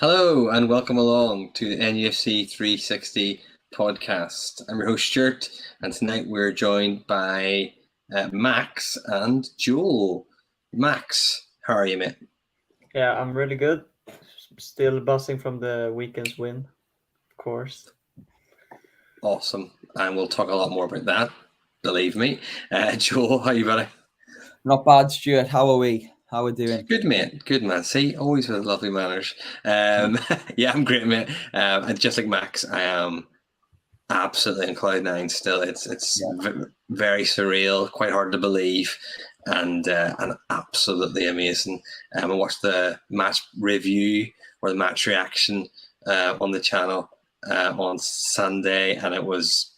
Hello and welcome along to the NUFC360 podcast. I'm your host Stuart, and tonight we're joined by Max and Joel. Max, how are you, mate? Yeah, I'm really good. Still buzzing from the weekend's win, of course. Awesome, and we'll talk a lot more about that, believe me. Joel, how are you, buddy? Not bad, Stuart. How are we? How are we doing? Good, mate. Good, man. See, always with lovely manners. Yeah, I'm great, mate. And just like Max, I am absolutely in cloud nine still. It's very surreal, quite hard to believe, and absolutely amazing. I watched the match review or the match reaction on the channel on Sunday, and it was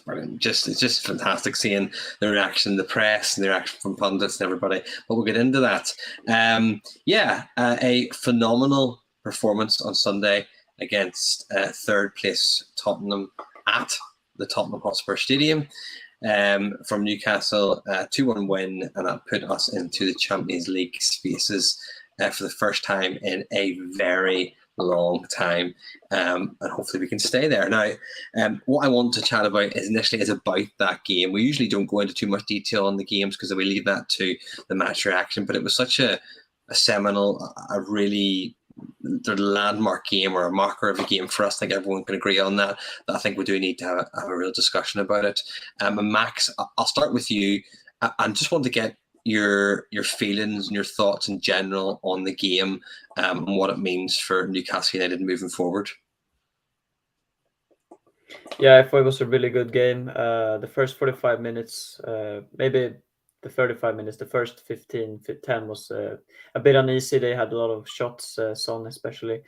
brilliant. It's just fantastic seeing the reaction, the press, and the reaction from pundits and everybody. But we'll get into that. A phenomenal performance on Sunday against third place Tottenham at the Tottenham Hotspur Stadium from Newcastle. 2-1 win, and that put us into the Champions League spaces for the first time in a very long time, and hopefully we can stay there. Now, what I want to chat about is about that game. We usually don't go into too much detail on the games because we leave that to the match reaction, but it was such a seminal, a really landmark game, or a marker of a game for us. I think everyone can agree on that. But I think we do need to have a real discussion about it. And Max, I'll start with you. I just want to get your feelings and your thoughts in general on the game, and what it means for Newcastle United moving forward. Yeah, I thought it was a really good game. The first 45 minutes, maybe the 35 minutes, the first 10 was a bit uneasy. They had a lot of shots, Son especially.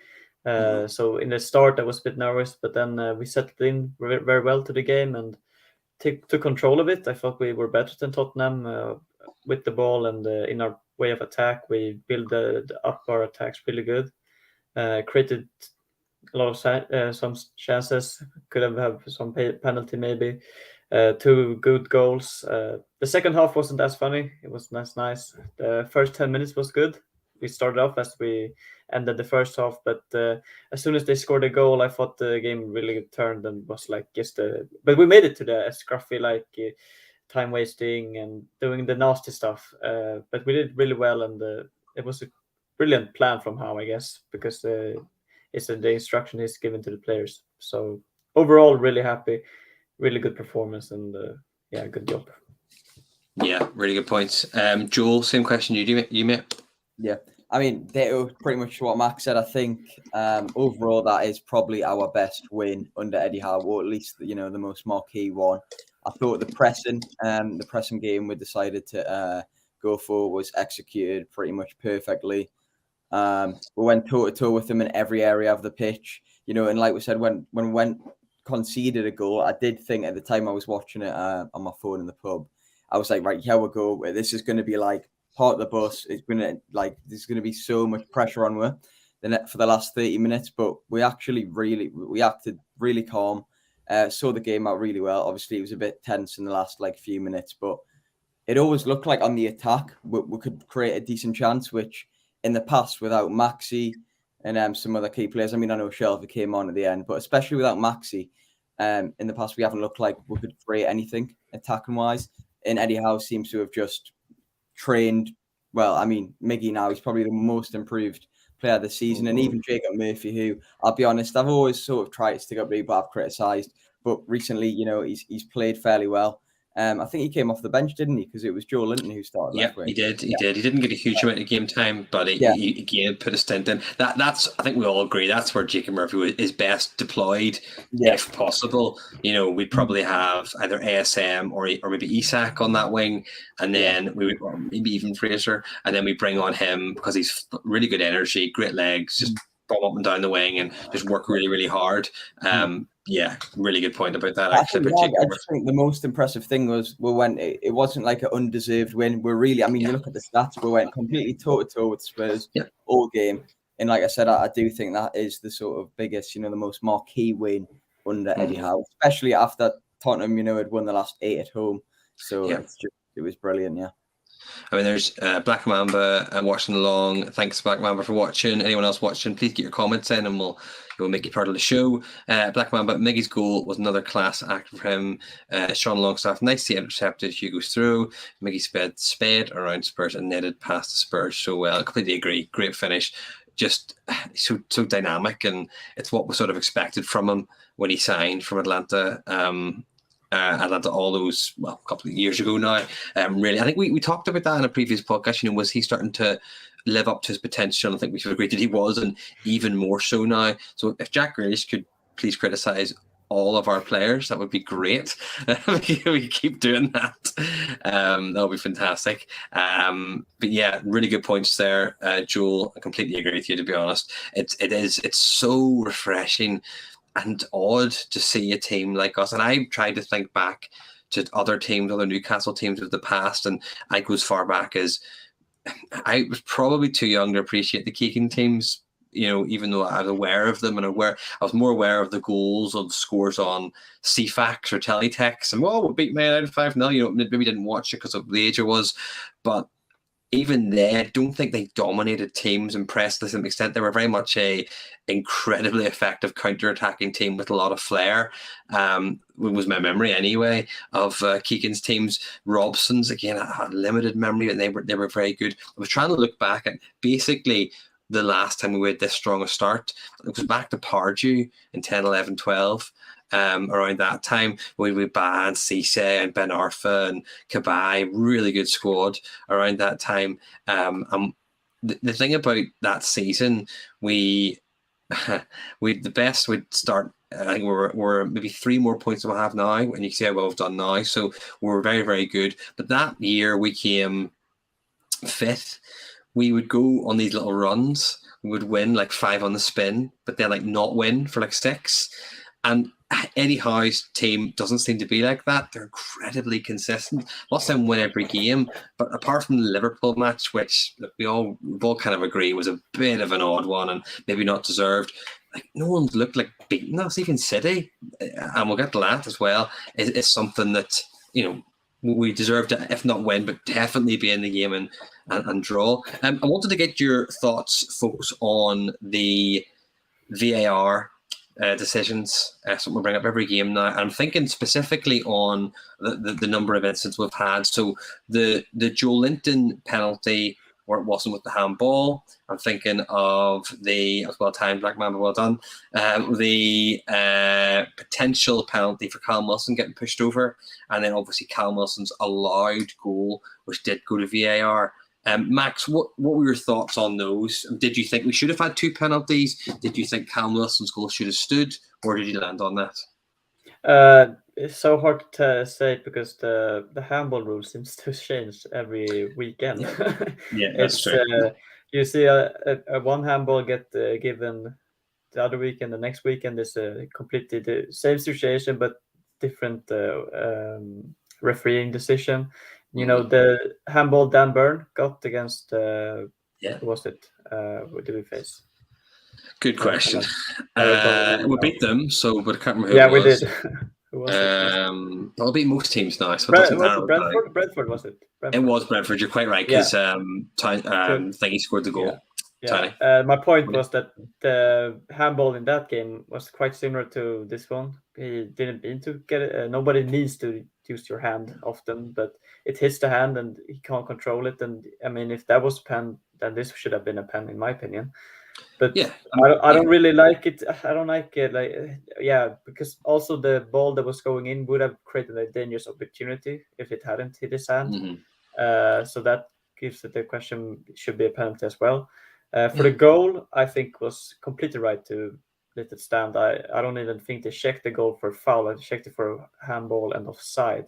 So in the start, I was a bit nervous, but then we settled in very well to the game and took control of it. I thought we were better than Tottenham with the ball, and in our way of attack, we built up our attacks really good. Created a lot of some chances. Could have some penalty maybe. 2 good goals. The second half wasn't as funny. It was nice. The first 10 minutes was good. We started off as we ended the first half, but as soon as they scored a goal, I thought the game really turned and was like but we made it to the scruffy, time wasting and doing the nasty stuff. But we did really well, and it was a brilliant plan from Howe, I guess, because it's the instruction he's given to the players. So overall, really happy, really good performance, and good job. Yeah, really good points. Joel, same question you mate. Yeah, I mean, that pretty much what Max said. I think overall that is probably our best win under Eddie Howe, or at least the most marquee one. I thought the pressing game we decided to go for was executed pretty much perfectly. We went toe to toe with them in every area of the pitch, and like we said, when we went conceded a goal, I did think at the time I was watching it on my phone in the pub, I was like, right, here we go. This is going to be like part of the bus. It's going to there's going to be so much pressure on her for the last 30 minutes, but we acted really calm. Saw the game out really well. Obviously, it was a bit tense in the last few minutes, but it always looked like on the attack we could create a decent chance, which in the past without Maxi and some other key players. I mean, I know Shelby came on at the end, but especially without Maxi, in the past we haven't looked like we could create anything attacking wise. And Eddie Howe seems to have just trained well. I mean, Miggy now, he's probably the most improved player this season, and even Jacob Murphy, who I'll be honest, I've always sort of tried to stick up to, but I've criticised. But recently, he's played fairly well. I think he came off the bench, didn't he? Because it was Joe Linton who started. Yeah, he did. He didn't get a huge amount of game time, but he put a stint in. That's, I think we all agree, that's where Jacob Murphy is best deployed, if possible. We'd probably have either ASM or maybe Isak on that wing, and then we would maybe even Fraser, and then we bring on him because he's really good energy, great legs, just bomb up and down the wing and just work really, really hard. Yeah, really good point about that. Actually, I just think the most impressive thing was it wasn't like an undeserved win. We're really, I mean, you look at the stats, we went completely toe to toe with Spurs all game, and like I said, I do think that is the sort of biggest, the most marquee win under Eddie Howe, especially after Tottenham, had won the last 8 at home. So it was brilliant. Yeah. I mean, there's Black Mamba watching along. Thanks, Black Mamba, for watching. Anyone else watching, please get your comments in and we'll make you part of the show. Black Mamba, Miggy's goal was another class act for him. Sean Longstaff, nicely intercepted. Hugo's through. Miggy sped around Spurs and netted past the Spurs so well. I completely agree. Great finish. Just so dynamic, and it's what was sort of expected from him when he signed from Atlanta. Atlanta all those, well, a couple of years ago now. Really, I think we talked about that in a previous podcast. You know, was he starting to live up to his potential? I think we should agree that he was, and even more so now. So if Jack Grealish could please criticise all of our players, that would be great. We keep doing that. That would be fantastic. But yeah, really good points there, Joel. I completely agree with you, to be honest. It's so refreshing and odd to see a team like us. And I've tried to think back to other teams, other Newcastle teams of the past, and I go as far back as I was probably too young to appreciate the Keegan teams, you know, even though I was aware of them and I was more aware of the goals or the scores on CFAX or Teletext. And, we beat Man United 5-0. You know, maybe didn't watch it because of the age I was. But even then, I don't think they dominated teams and pressed to some extent. They were very much a incredibly effective counter-attacking team with a lot of flair. Was my memory anyway of Keegan's teams. Robson's, again, I had limited memory, and they were very good. I was trying to look back at basically the last time we had this strong a start. It was back to Pardew in 10, 11, 12. Around that time, we banned Cisse and Ben Arfa and Cabaye, really good squad around that time. The thing about that season, we the best would start. I think we're maybe 3 more points than we have now, and you can see how well we've done now. So we're very, very good. But that year we came 5th. We would go on these little runs. We would win like 5 on the spin, but then like not win for like 6. And Eddie Howe's team doesn't seem to be like that. They're incredibly consistent. Lots of them win every game, but apart from the Liverpool match, which we all kind of agree was a bit of an odd one and maybe not deserved, like no one's looked like beating us. Even City, and we'll get to that as well, is something that, you know, we deserve to, if not win, but definitely be in the game and draw. I wanted to get your thoughts, folks, on the VAR decisions. Something we bring up every game now. I'm thinking specifically on the number of incidents we've had. So the Joe Linton penalty, where it wasn't with the handball. I'm thinking of as well timed, Black Mamba, well done. The potential penalty for Callum Wilson getting pushed over, and then obviously Callum Wilson's allowed goal, which did go to VAR. Max, what were your thoughts on those? Did you think we should have had 2 penalties? Did you think Callum Wilson's goal should have stood? Or did you land on that? It's so hard to say because the handball rule seems to change every weekend. Yeah, that's true. You see a one handball get given the other weekend, the next weekend is a completely the same situation but different refereeing decision. You know, the handball Dan Burn got against, who was it? What did we face? Good question. We beat them, but I can't remember who it was. Yeah, we did. Who was it? Well, beat most teams now. So Brentford, was it? It was Brentford, you're quite right, because Thingy scored the goal. Yeah. My point was that the handball in that game was quite similar to this one. He didn't mean to get it. Nobody needs to use your hand often, but it hits the hand and he can't control it. And I mean, if that was pen, then this should have been a pen, in my opinion. But yeah, I don't really like it. I don't like it. Because also the ball that was going in would have created a dangerous opportunity if it hadn't hit his hand. Mm-hmm. So that gives it the question, it should be a penalty as well. For the goal, I think was completely right to let it stand. I don't even think they checked the goal for foul. I checked it for handball and offside.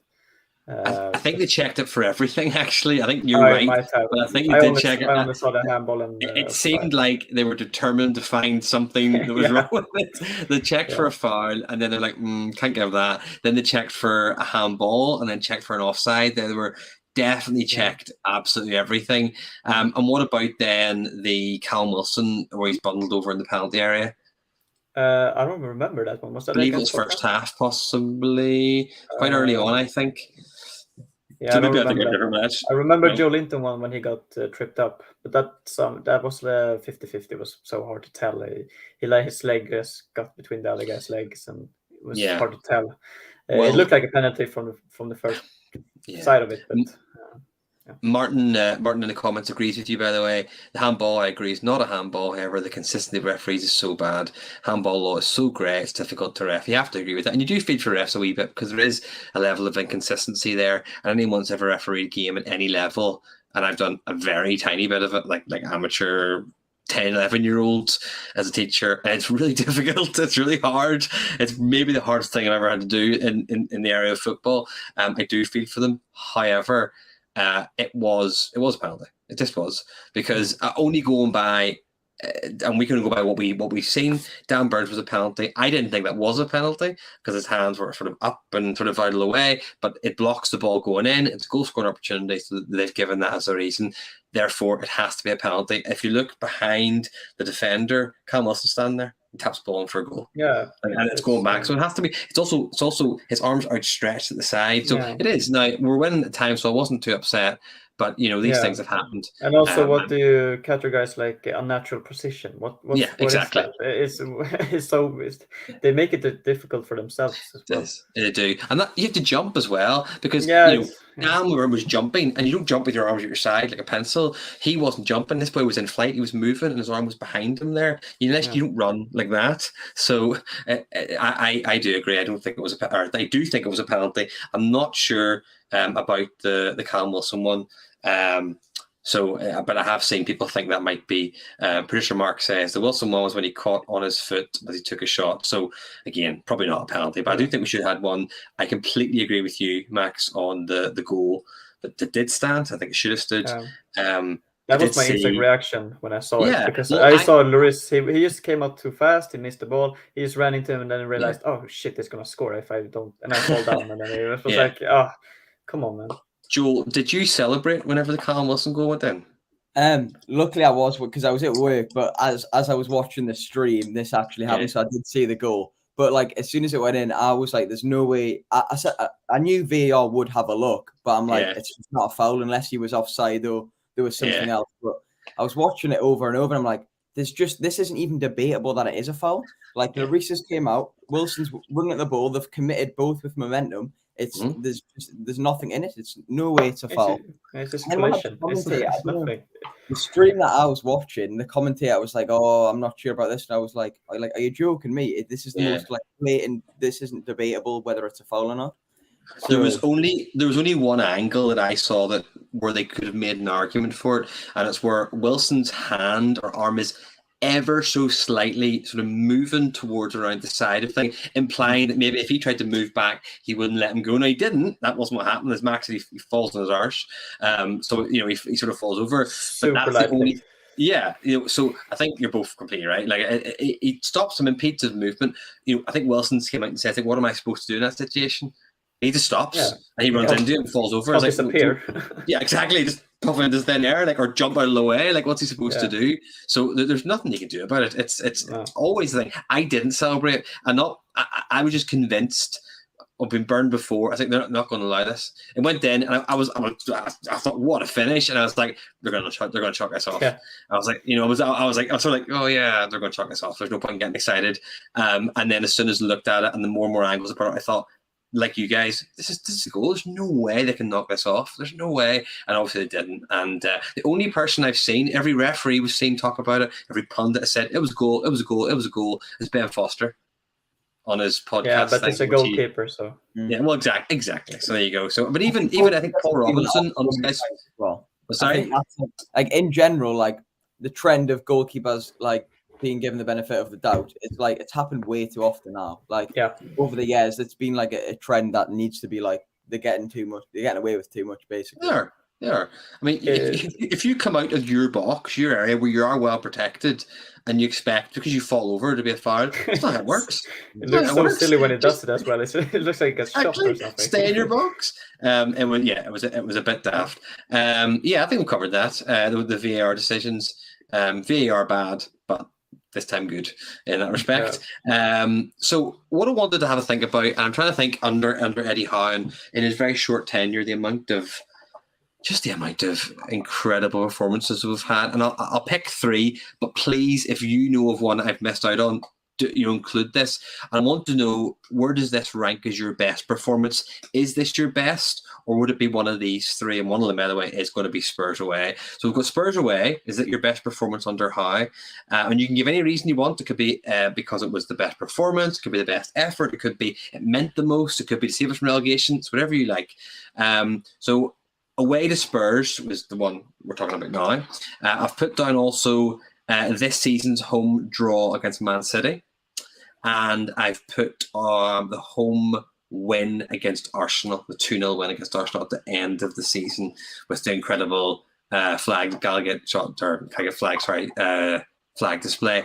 I think they checked it for everything, actually. I think you're right. But I think they did check it. I only saw the handball and it seemed like they were determined to find something that was wrong with it. They checked for a foul, and then they're like, can't give that. Then they checked for a handball, and then checked for an offside. They were definitely checked absolutely everything. And what about then the Callum Wilson, where he's bundled over in the penalty area? I don't remember that one. Was that? I believe it was first half, possibly quite early on, I think. Yeah, So I don't maybe I think a remember that. different match. I remember No. Joe Linton one when he got tripped up, but that was 50-50. Was so hard to tell. He let his leg got between the other guy's legs, and it was Yeah. hard to tell. Well, it looked like a penalty from the first Yeah. side of it, but Martin in the comments agrees with you, by the way. The handball, I agree, is not a handball. However, the consistency of referees is so bad. Handball law is so grey, it's difficult to ref. You have to agree with that. And you do feel for refs a wee bit because there is a level of inconsistency there. And anyone's ever refereed a game at any level, and I've done a very tiny bit of it, like amateur 10, 11-year-olds as a teacher, and it's really difficult. It's really hard. It's maybe the hardest thing I've ever had to do in the area of football. I do feel for them. However, it was a penalty. It just was, because only going by, and we can go by what we've seen. Dan Burns was a penalty. I didn't think that was a penalty because his hands were sort of up and sort of out of the way, but it blocks the ball going in. It's a goal scoring opportunity, so they've given that as a reason. Therefore, it has to be a penalty. If you look behind the defender, Cam Wilson standing there, he taps the ball in for a goal. Yeah, and it's going back. So it has to be. It's also his arms outstretched at the side. So it is. Now we're winning at times, so I wasn't too upset. But these things have happened. And also, what do you categorize like unnatural position? What exactly. Is that? It's they make it difficult for themselves as well. Yes, they do, and that you have to jump as well, because Cam was jumping, and you don't jump with your arms at your side like a pencil. He wasn't jumping. This boy was in flight. He was moving, and his arm was behind him there. You don't run like that. So I do agree. I don't think it was I do think it was a penalty. I'm not sure about the Cam Wilson one. But I have seen people think that might be. Producer Mark says the Wilson one was when he caught on his foot as he took a shot. So again, probably not a penalty, but I do think we should have had one. I completely agree with you, Max, on the goal that did stand. I think it should have stood. That was my instant reaction when I saw it, because I saw Lloris. He just came out too fast. He missed the ball. He just ran into him and then realized, oh shit, he's gonna score if I don't. And I fall down, and then it was like, come on, man. Joel, did you celebrate whenever the Callum Wilson goal went in? Luckily I was, because I was at work, but as I was watching the stream, this actually happened, so I did see the goal. But like as soon as it went in, I was like, "There's no way." I knew VAR would have a look, but I'm like, it's not a foul unless he was offside or there was something else. But I was watching it over and over, and I'm like, this isn't even debatable that it is a foul. Like Lloris came out, Wilson's running at the ball, they've committed both with momentum. It's there's nothing in it. It's no way it's a foul. It's just collision. It's nothing. The stream that I was watching, the commentator was like, "Oh, I'm not sure about this," and I was like, "Are you joking me? This is the most like blatant. This isn't debatable whether it's a foul or not." So, there was only one angle that I saw where they could have made an argument for it, and it's where Wilson's hand or arm is ever so slightly sort of moving towards around the side of thing, implying that maybe if he tried to move back, he wouldn't let him go. Now he didn't. That wasn't what happened. As Max said, he falls on his arse. So he sort of falls over. Super but that's the only. Yeah, so I think you're both completely right. Like it stops him, impedes his movement. I think Wilson's came out and said, "I think, what am I supposed to do in that situation?" He just stops and he runs into it and falls over. Disappear. Yeah, exactly. Just puff into thin air, or jump out of the way. Like, what's he supposed to do? So there's nothing you can do about it. It's always the thing. I didn't celebrate. I was just convinced. I've been burned before. I think they're not going to allow this. It went in, and I thought, what a finish! And I was like, they're going to chalk us off. Yeah. I was like, I was sort of like, oh yeah, they're going to chalk us off. There's no point in getting excited. And then as soon as I looked at it, and the more and more angles apart, I thought, like you guys, this is a goal. There's no way they can knock this off. There's no way. And obviously they didn't. And the only person I've seen, every referee was seen talk about it, every pundit has said, it was a goal, it was a goal, it was a goal, is Ben Foster on his podcast. Yeah, but it's a goalkeeper, so. Yeah, well, exactly. So there you go. So, but even I think Paul Robinson on his guys. Well, sorry? I think that's in general, like the trend of goalkeepers, like, being given the benefit of the doubt, it's happened way too often now. Like over the years, it's been like a trend that needs to be like they're getting away with too much, basically. They are. I mean, if you come out of your box, your area where you are well protected, and you expect because you fall over to be a foul, that's not how it works. It looks so silly when it does it as well. It looks like it gets shot or something. Stay in your box. It was a bit daft. I think we covered that. The VAR decisions. VAR bad, but this time good in that respect. So what I wanted to have a think about, and I'm trying to think under Eddie Howe and in his very short tenure, the amount of incredible performances we've had. And I'll pick 3, but please, if you know of one I've missed out on, include this. I want to know, where does this rank as your best performance? Is this your best, or would it be one of these 3? And one of them, by the way, is going to be Spurs away. So we've got Spurs away. Is it your best performance under Howe? And you can give any reason you want. It could be because it was the best performance. It could be the best effort. It could be it meant the most. It could be to save us from relegation. It's whatever you like. So away to Spurs was the one we're talking about now. I've put down also this season's home draw against Man City. And I've put the home win against Arsenal, the 2-0 win against Arsenal at the end of the season with the incredible flag display.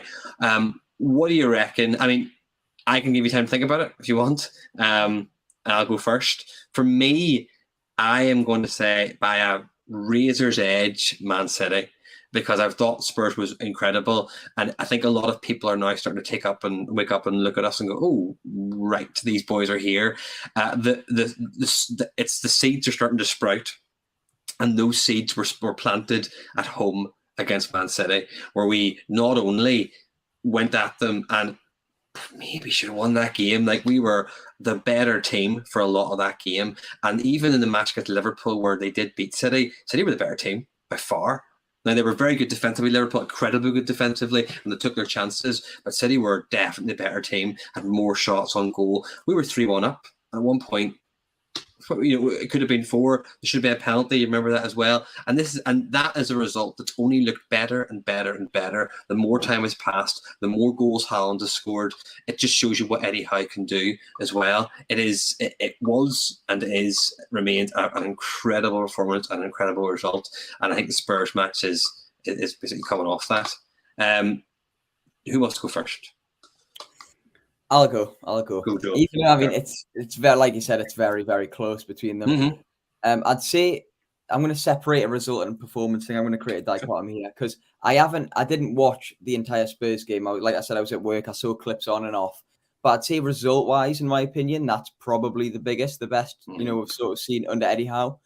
What do you reckon? I mean, I can give you time to think about it if you want. I'll go first. For me, I am going to say by a razor's edge, Man City, because I've thought Spurs was incredible. And I think a lot of people are now starting to wake up and look at us and go, oh, right, these boys are here. It's the seeds are starting to sprout. And those seeds were planted at home against Man City, where we not only went at them and maybe should have won that game. Like, we were the better team for a lot of that game. And even in the match against Liverpool, where they did beat City, City were the better team by far. Now, they were very good defensively. Liverpool incredibly good defensively, and they took their chances. But City were definitely the better team, had more shots on goal. We were 3-1 up at one point. It could have been 4. There should have been a penalty. You remember that as well. And that is a result that's only looked better and better and better. The more time has passed, the more goals Haaland has scored. It just shows you what Eddie Howe can do as well. It was and remains an incredible performance and an incredible result. And I think the Spurs match is basically coming off that. Who wants to go first? I'll go. Go, Joe. Even though, I mean, it's very, like you said, it's very, very close between them. Mm-hmm. I'd say I'm going to separate a result and performance thing. I'm going to create a dichotomy here because I didn't watch the entire Spurs game. Like I said, I was at work. I saw clips on and off. But I'd say result-wise, in my opinion, that's probably the best, we've sort of seen under Eddie Howe.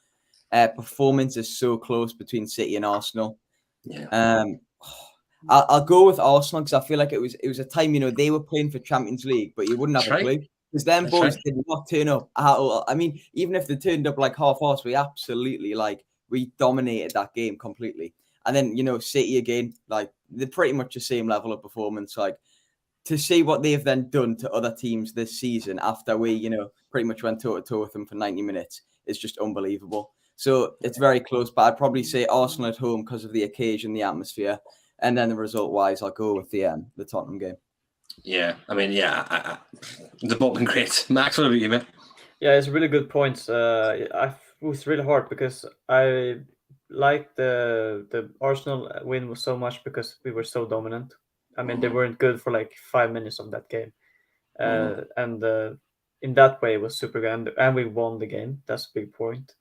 Performance is so close between City and Arsenal. Yeah. I'll go with Arsenal because I feel like it was a time, they were playing for Champions League, but you wouldn't have a clue because them boys did not turn up at all. I mean, even if they turned up like half-assed, we absolutely we dominated that game completely. And then, City again, they're pretty much the same level of performance. To see what they've then done to other teams this season after we, pretty much went toe-to-toe with them for 90 minutes is just unbelievable. So it's very close, but I'd probably say Arsenal at home because of the occasion, the atmosphere. And then the result-wise, I'll go with the Tottenham game. Yeah, I mean, the ball been great. Max, what about you, man? Yeah, it's a really good point. It was really hard because I liked the Arsenal win was so much because we were so dominant. I mean, they weren't good for like 5 minutes of that game. And in that way, it was super good. And we won the game. That's a big point.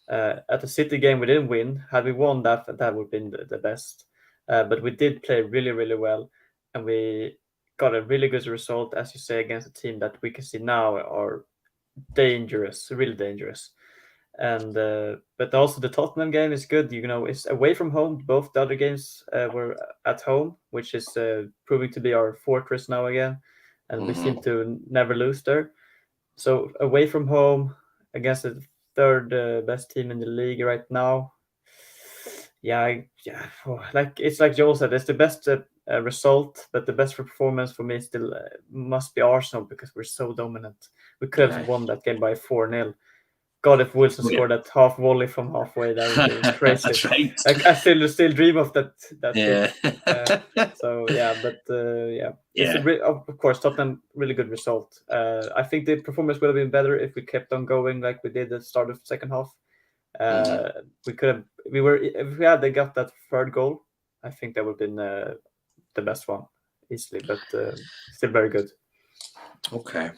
At the City game, we didn't win. Had we won that would have been the best. But we did play really, really well, and we got a really good result, as you say, against a team that we can see now are dangerous, really dangerous. And but also the Tottenham game is good. It's away from home. Both the other games were at home, which is proving to be our fortress now again, and we seem to never lose there. So away from home against the third best team in the league right now. It's like Joel said, it's the best result, but the best performance for me still must be Arsenal because we're so dominant. We could have won that game by 4-0. God, if Wilson scored that half volley from halfway, that would be crazy. That's right. I still dream of that. Yeah. Of course, Tottenham really good result. I think the performance would have been better if we kept on going like we did at the start of the second half. If we had got that third goal, I think that would have been the best one easily, but still very good. Okay.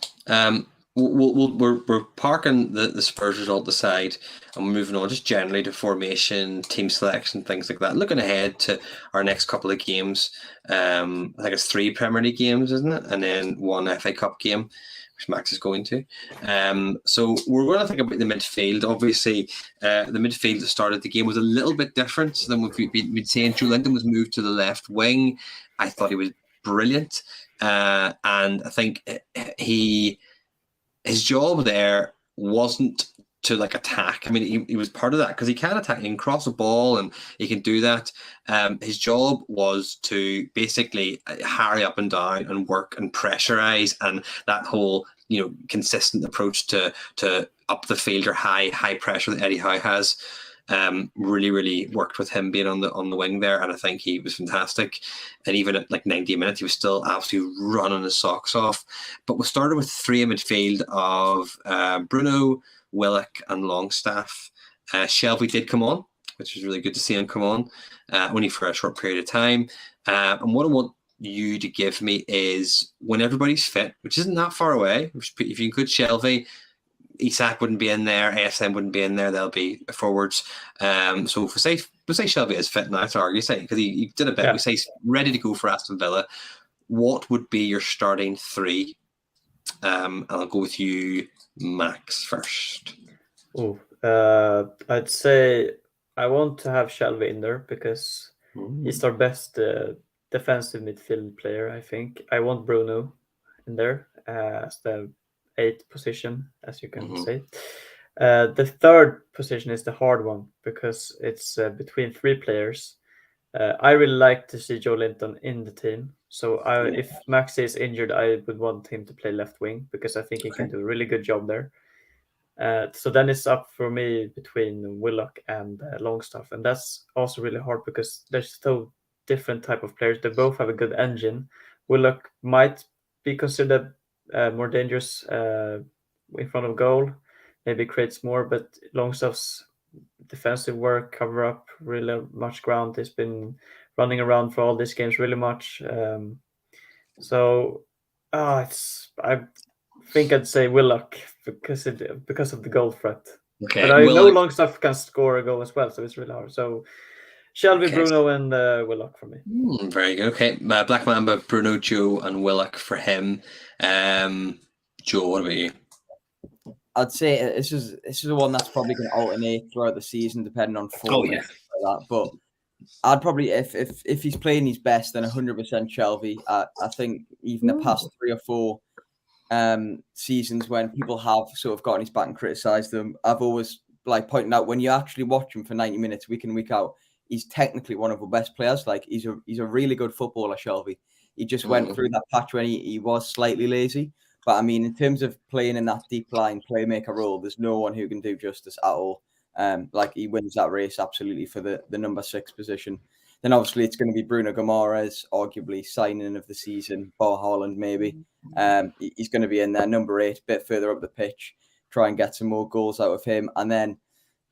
we're parking the Spurs result aside, and we're moving on just generally to formation, team selection, things like that. Looking ahead to our next couple of games, I think it's 3 Premier League games, isn't it? And then 1 FA Cup game, which Max is going to. So we're going to think about the midfield. Obviously, the midfield that started the game was a little bit different than we'd been saying. Joe Linton was moved to the left wing. I thought he was brilliant, and I think his job there wasn't to like attack. I mean, he was part of that because he can attack, he can cross a ball and he can do that. His job was to basically harry up and down and work and pressurize, and that whole consistent approach to up the field or high pressure that Eddie Howe has. Really worked with him being on the wing there, and I think he was fantastic. And even at like 90 minutes, he was still absolutely running his socks off. But we started with 3 in midfield of Bruno, Willock, and Longstaff. Shelby did come on, which was really good to see him come on, only for a short period of time. And what I want you to give me is when everybody's fit, which isn't that far away. If you include Shelby, Isak wouldn't be in there, ASM wouldn't be in there, they'll be forwards. So if we say Shelby is fit now, it's argue, because he did a bit, we say he's ready to go for Aston Villa. What would be your starting 3? And I'll go with you, Max, first. I'd say I want to have Shelby in there because he's our best defensive midfield player, I think. I want Bruno in there as the 8th position, as you can say. The 3rd position is the hard one because it's between 3 players. I really like to see Joe Linton in the team. So if Maxi is injured, I would want him to play left wing because I think he can do a really good job there. So then it's up for me between Willock and Longstaff. And that's also really hard because there's so different type of players. They both have a good engine. Willock might be considered more dangerous in front of goal, maybe creates more, but Longstaff's defensive work, cover up really much ground. He's been running around for all these games really much. I think I'd say Willock because of the goal threat. Okay, but I know Longstaff can score a goal as well, so it's really hard. So Shelby, Bruno, and Willock for me. Very good. Okay, Black Mamba, Bruno, Joe, and Willock for him. Joe, what about you? I'd say this is the one that's probably going to alternate throughout the season, depending on form. Oh yeah. Like that. But I'd probably, if he's playing his best, then 100% Shelby. I think even the past 3 or 4 seasons when people have sort of gotten his back and criticised them, I've always pointing out when you actually watch him for 90 minutes week in week out, he's technically one of our best players. Like he's a really good footballer, Shelby. He just went through that patch when he was slightly lazy. But I mean, in terms of playing in that deep line playmaker role, there's no one who can do justice at all. He wins that race absolutely for the number 6 position. Then obviously it's going to be Bruno Guimaraes, arguably signing of the season, bar Haaland maybe. He's going to be in there, number 8, a bit further up the pitch, try and get some more goals out of him. And then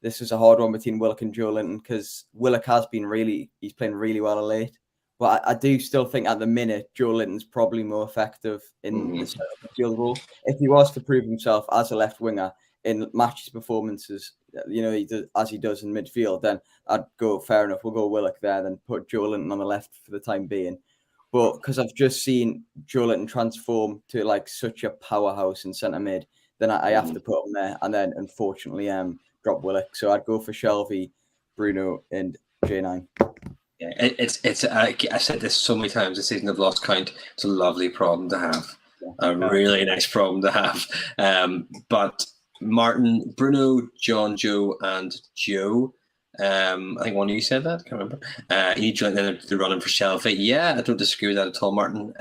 this is a hard one between Willock and Joe Linton because Willock he's playing really well of late. But I do still think at the minute, Joe Linton's probably more effective in the field role. If he was to prove himself as a left winger in matches performances, as he does in midfield, then I'd go, fair enough, we'll go Willock there, then put Joe Linton on the left for the time being. But because I've just seen Joe Linton transform to such a powerhouse in centre mid, then I have to put him there. And then unfortunately, drop Willock. So I'd go for Shelby, Bruno, and J9. Yeah, I said this so many times this season, I've lost count. It's a lovely problem to have, a really nice problem to have. But Martin, Bruno, John, Joe, and Joe. I think one of you said that. I can't remember. You joined in the running for Shelby. Yeah, I don't disagree with that at all, Martin.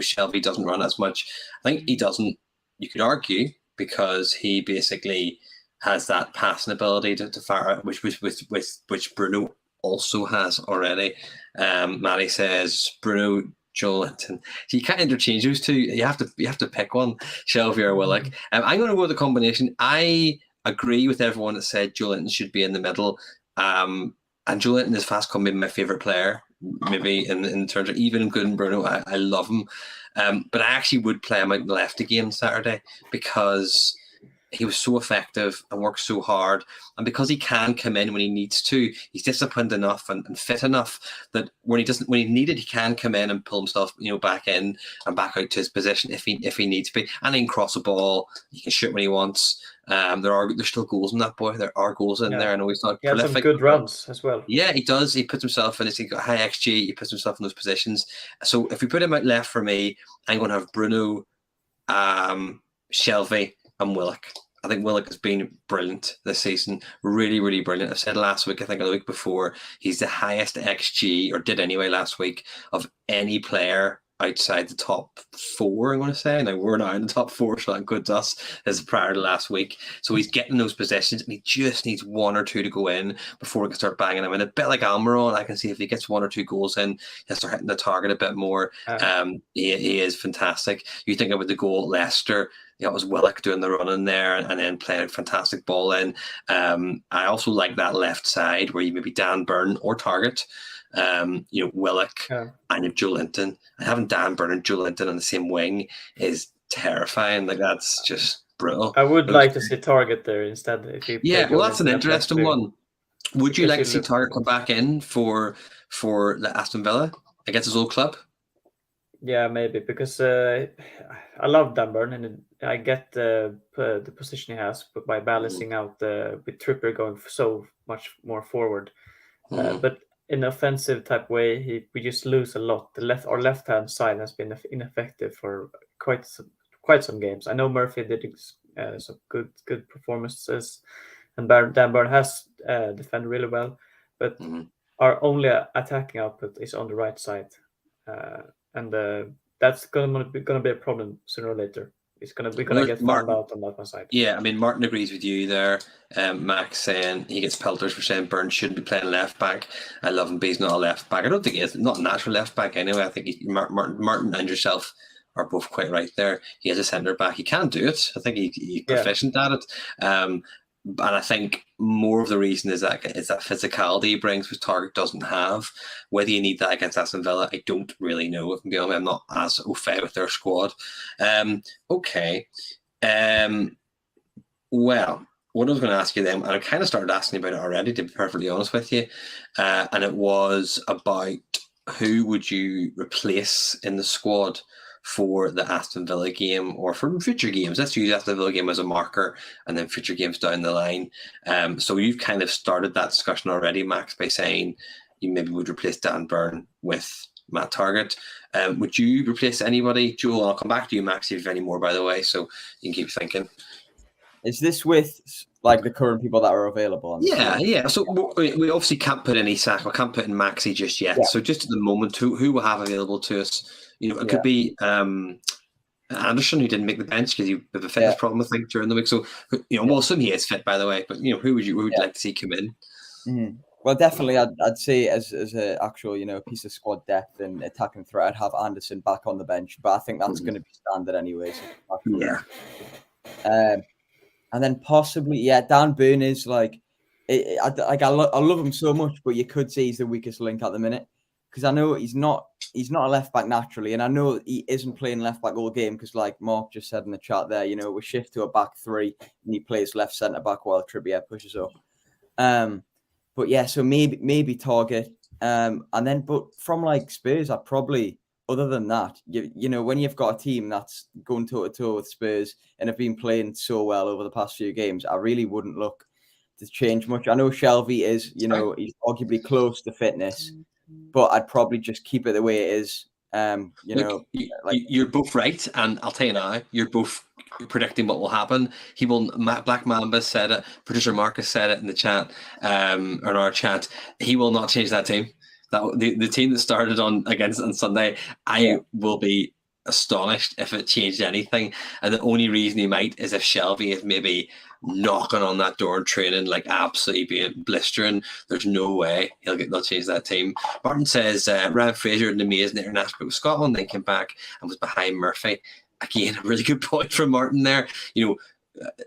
Shelby doesn't run as much. I think he doesn't. You could argue because he basically has that passing ability to fire out, which Bruno also has already. Maddie says Bruno, Joe Linton. So you can't interchange those two. You have to pick one, Shelby or Willock. I'm going to go with the combination. I agree with everyone that said Joe Linton should be in the middle. And Joe Linton is fast becoming my favourite player, maybe in terms of even including Bruno. I love him. But I actually would play him out in the left again Saturday because he was so effective and works so hard, and because he can come in when he needs to, he's disciplined enough and fit enough that when he needed, he can come in and pull himself, back in and back out to his position if he needs to be, and he can cross a ball, he can shoot when he wants. There's still goals in that boy. There are goals in there. I know he's not he has prolific, some good runs as well. Yeah, he does. He puts himself in. He's got high XG. He puts himself in those positions. So if we put him out left for me, I'm going to have Bruno, Shelvey, and Willock. I think Willock has been brilliant this season. Really, really brilliant. I said last week, I think, or the week before, he's the highest XG, or did anyway last week, of any player outside the top 4, I'm going to say. Now, we're now in the top 4, so that includes us as prior to last week. So he's getting those positions, and he just needs 1 or 2 to go in before we can start banging him in. A bit like Almiron, I can see if he gets 1 or 2 goals in, he'll start hitting the target a bit more. He is fantastic. You think about the goal at Leicester, it was Willock doing the run in there and then playing a fantastic ball in. I also like that left side where you maybe Dan Burn or Target, Willock and you've Joe Linton. And having Dan Burn and Joe Linton on the same wing is terrifying. Like, that's just brutal. I would like to see Target there instead. That's an interesting one. Would you like to see Target come back in for the Aston Villa against his old club? Yeah, maybe, because I love Dan Burn, and I get the position he has, but by balancing out with Trippier going so much more forward. But in an offensive type way, we just lose a lot. Our left hand side has been ineffective for quite some games. I know Murphy did some good performances, and Dan Burn has defended really well, but our only attacking output is on the right side. And that's gonna be a problem sooner or later. We're gonna get found out on that one side. Yeah, I mean, Martin agrees with you there. Max saying he gets pelters for saying Burns shouldn't be playing left back. I love him, but he's not a left back. I don't think he is. Not a natural left back anyway. I think Martin and yourself are both quite right there. He is a centre back. He can do it. I think he's proficient at it. And I think more of the reason is that physicality he brings, which Target doesn't have. Whether you need that against Aston Villa, I don't really know. If I'm not as au fait with their squad. Okay. Well, what I was going to ask you then, and I kind of started asking about it already, to be perfectly honest with you, and it was about who would you replace in the squad for the Aston Villa game or for future games. Let's use Aston Villa game as a marker and then future games down the line. So you've kind of started that discussion already, Max, by saying you maybe would replace Dan Burn with Matt Target. Would you replace anybody? Joel, I'll come back to you, Max, if you have any more, by the way, so you can keep thinking. Is this with like the current people that are available? Yeah. So we obviously can't put in Isak, we can't put in Maxi just yet. Yeah. So just at the moment, who will have available to us? It could be Anderson, who didn't make the bench because he had a fitness problem, I think, during the week. So, we'll assume he is fit, by the way. But who would you like to see come in? Mm-hmm. Well, definitely, I'd say as an actual piece of squad depth and attacking threat, I'd have Anderson back on the bench. But I think that's going to be standard anyway. So and then possibly, Dan Burn is I love him so much, but you could say he's the weakest link at the minute. Because I know he's not a left back naturally, and I know he isn't playing left back all game. Because like Mark just said in the chat there, we shift to a back 3, and he plays left centre back while Trippier pushes up. But yeah, so maybe Target, and then but from Spurs, I probably, other than that, when you've got a team that's going toe to toe with Spurs and have been playing so well over the past few games, I really wouldn't look to change much. I know Shelvey is, he's arguably close to fitness. But I'd probably just keep it the way it is. You're both right, and I'll tell you now, you're both predicting what will happen. Black Mamba said it. Producer Marcus said it in the chat, or in our chat. He will not change that team. The team that started on Sunday, I will be astonished if it changed anything. And the only reason he might is if Shelvey is maybe knocking on that door and training, absolutely being blistering. There's no way they'll change that team. Martin says Ryan Fraser and amazing international with Scotland, then came back and was behind Murphy. Again, a really good point from Martin there.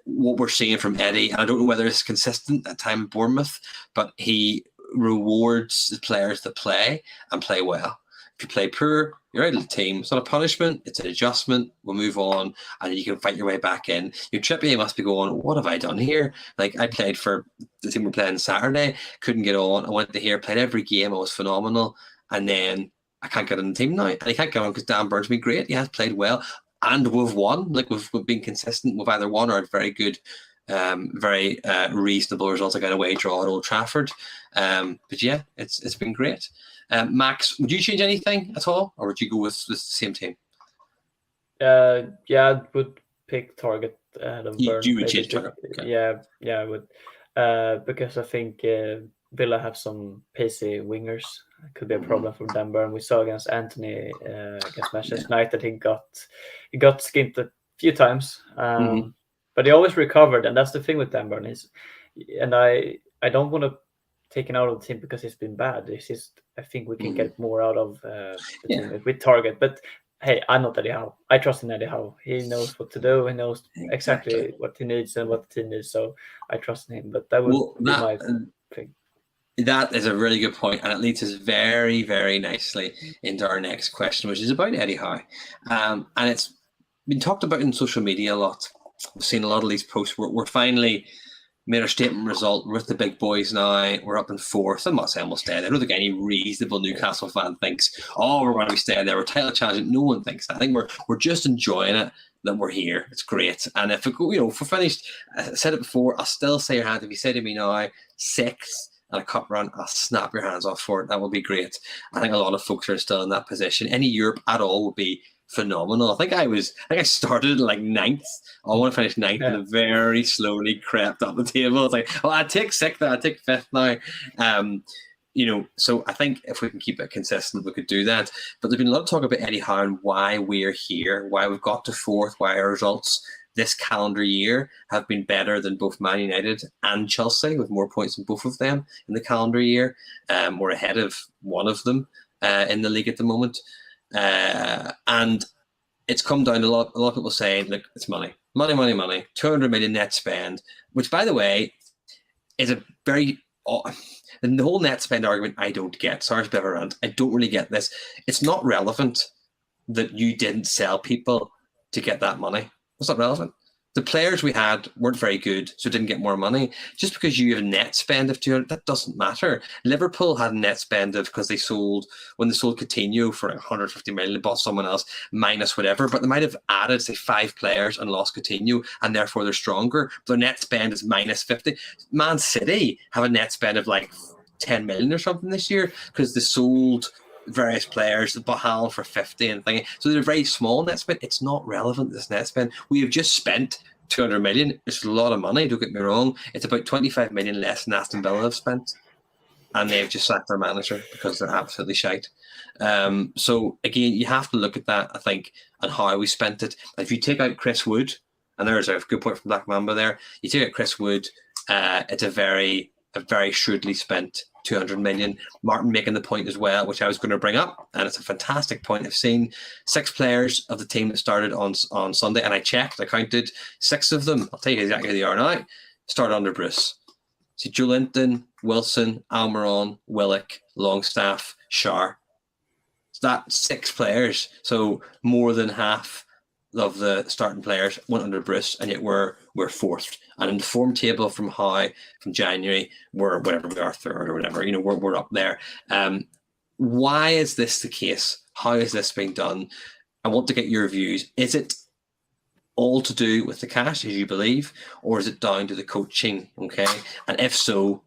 What we're seeing from Eddie, and I don't know whether it's consistent at time in Bournemouth, but he rewards the players that play and play well. If you play poor, you're out of the team. It's not a punishment. It's an adjustment. We'll move on, and you can fight your way back in. Your Trippier must be going, what have I done here? Like, I played for the team we're playing Saturday, couldn't get on. I went to here, played every game. I was phenomenal. And then I can't get on the team now. And he can't get on because Dan Burn's been great. He has played well. And we've won. Like, we've been consistent. We've either won or had very good, very reasonable results, like an away draw at Old Trafford. But yeah, it's been great. Max, would you change anything at all, or would you go with the same team? Yeah, I would pick Target ahead of Burn. You would change Target? Okay. Yeah, I would. Because I think Villa have some pacey wingers. It could be a problem for Dan Burn. We saw against Anthony against Manchester United, he got skinned a few times, but he always recovered, and that's the thing with Dan Burn and I don't want to take him out of the team because he's been bad. It's just I think we can get more out of the team with Target. But hey, I'm not Eddie Howe. I trust in Eddie Howe. He knows what to do. He knows exactly what he needs and what the team needs. So I trust in him. But that would be my thing. That is a really good point, and it leads us very, very nicely into our next question, which is about Eddie Howe. And it's been talked about in social media a lot. We've seen a lot of these posts. We're finally made our statement result. We're with the big boys now. We're up in fourth. I'm not saying we'll stay there. I don't think any reasonable Newcastle fan thinks, we're going to be staying there. We're title challenging. No one thinks that. I think we're just enjoying it that we're here. It's great. And if if we're finished, I said it before, I'll still say your hand. If you say to me now, 6th and a cup run, I'll snap your hands off for it. That will be great. I think a lot of folks are still in that position. Any Europe at all would be phenomenal. I think I started like 9th. I want to finish 9th, and very slowly crept up the table. It's like, I'd take 6th, I'd take 5th now. So I think if we can keep it consistent, we could do that. But there's been a lot of talk about Eddie Howe and why we're here, why we've got to 4th, why our results this calendar year have been better than both Man United and Chelsea, with more points than both of them in the calendar year. We're ahead of one of them in the league at the moment. And it's come down to a lot of people saying, look, it's money, 200 million net spend, which, by the way, is a very and the whole net spend argument I don't get. Sorry to be a rant. I don't really get this. It's not relevant that you didn't sell people to get that money. It's not relevant. The players we had weren't very good, so didn't get more money. Just because you have a net spend of 200, that doesn't matter. Liverpool had a net spend of, because when they sold Coutinho for 150 million, they bought someone else minus whatever, but they might have added, say, 5 players and lost Coutinho, and therefore they're stronger. Their net spend is minus 50. Man City have a net spend of like 10 million or something this year because they sold various players, they bought Haaland for 50 and thing. So they're very small net spend. It's not relevant, this net spend. We have just spent 200 million. It's a lot of money, don't get me wrong. It's about 25 million less than Aston Villa have spent. And they've just sacked their manager because they're absolutely shite. So again, you have to look at that, I think, and how we spent it. If you take out Chris Wood, and there's a good point from Black Mamba there, you take out Chris Wood, it's a very shrewdly spent 200 million. Martin making the point as well, which I was going to bring up, and it's a fantastic point. I've seen 6 players of the team that started on Sunday, and I counted 6 of them. I'll tell you exactly who they are now. Started under Bruce. See, Joe Linton, Wilson, Almiron, Willock, Longstaff, Schär. So that's 6 players. So more than half of the starting players went under Bruce, and yet we're 4th. And in the form table from January, we're whatever we are, 3rd or whatever. We're up there. Why is this the case? How is this being done? I want to get your views. Is it all to do with the cash, as you believe, or is it down to the coaching? Okay, and if so,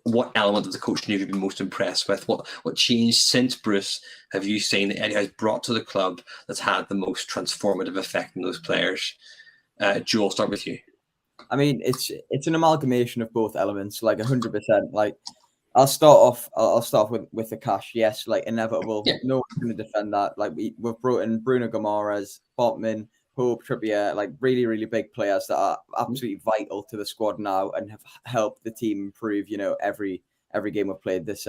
what element of the coaching have you been most impressed with? What changed since Bruce have you seen that Eddie has brought to the club that's had the most transformative effect on those players? Joe, I'll start with you. I mean, it's an amalgamation of both elements, like 100%. Like, I'll start off with the cash. Yes, like inevitable. Yeah. No one's going to defend that. Like we've brought in Bruno Guimaraes, Botman, Pope, Trippier, like really, really big players that are absolutely vital to the squad now and have helped the team improve. Every game we've played this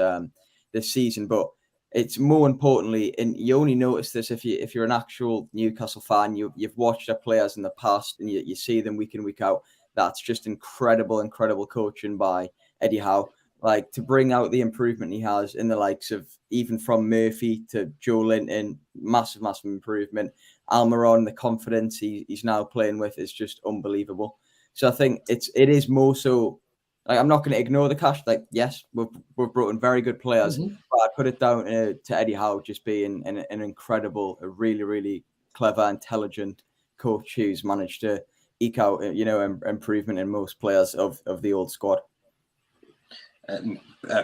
season. But it's more importantly, and you only notice this if you're an actual Newcastle fan. You've watched our players in the past and you see them week in, week out. That's just incredible coaching by Eddie Howe. like to bring out the improvement he has in the likes of even from Murphy to Joe Linton, massive improvement. Almiron, the confidence he's now playing with is just unbelievable. So I think it is more so, like, I'm not going to ignore the cash. Like, yes, we've brought in very good players, but I put it down to Eddie Howe just being an incredible, a really, really clever, intelligent coach who's managed to eke out, improvement in most players of the old squad.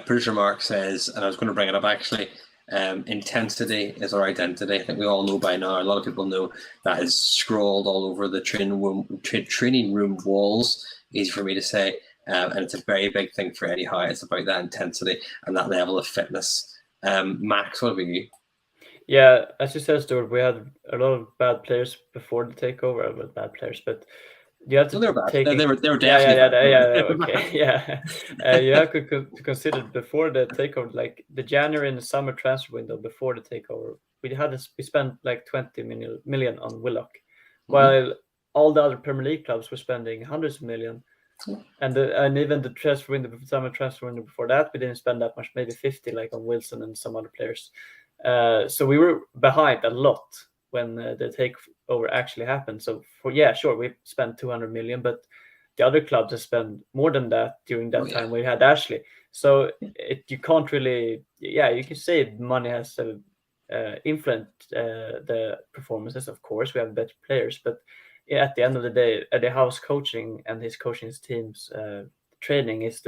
Producer Mark says, and I was going to bring it up actually, intensity is our identity. I think we all know by now, a lot of people know, that is scrawled all over the training room walls. Easy for me to say. And it's a very big thing for Eddie Howe. It's about that intensity and that level of fitness. Max, what about you? Yeah, as you said, Stuart, we had a lot of bad players before the takeover. Well, bad players, but you have to they were bad. take. They were definitely okay, yeah. You have to consider before the takeover, like the January and the summer transfer window before the takeover, we spent like 20 million on Willock, while all the other Premier League clubs were spending hundreds of million. And even the summer transfer window before that, we didn't spend that much, maybe 50, like on Wilson and some other players. So we were behind a lot when the takeover actually happened. So we spent 200 million, but the other clubs have spent more than that during that time we had Ashley. So you can't really, you can say money has influenced the performances. Of course, we have better players, but at the end of the day, Eddie Howe's coaching and his coaching team's training is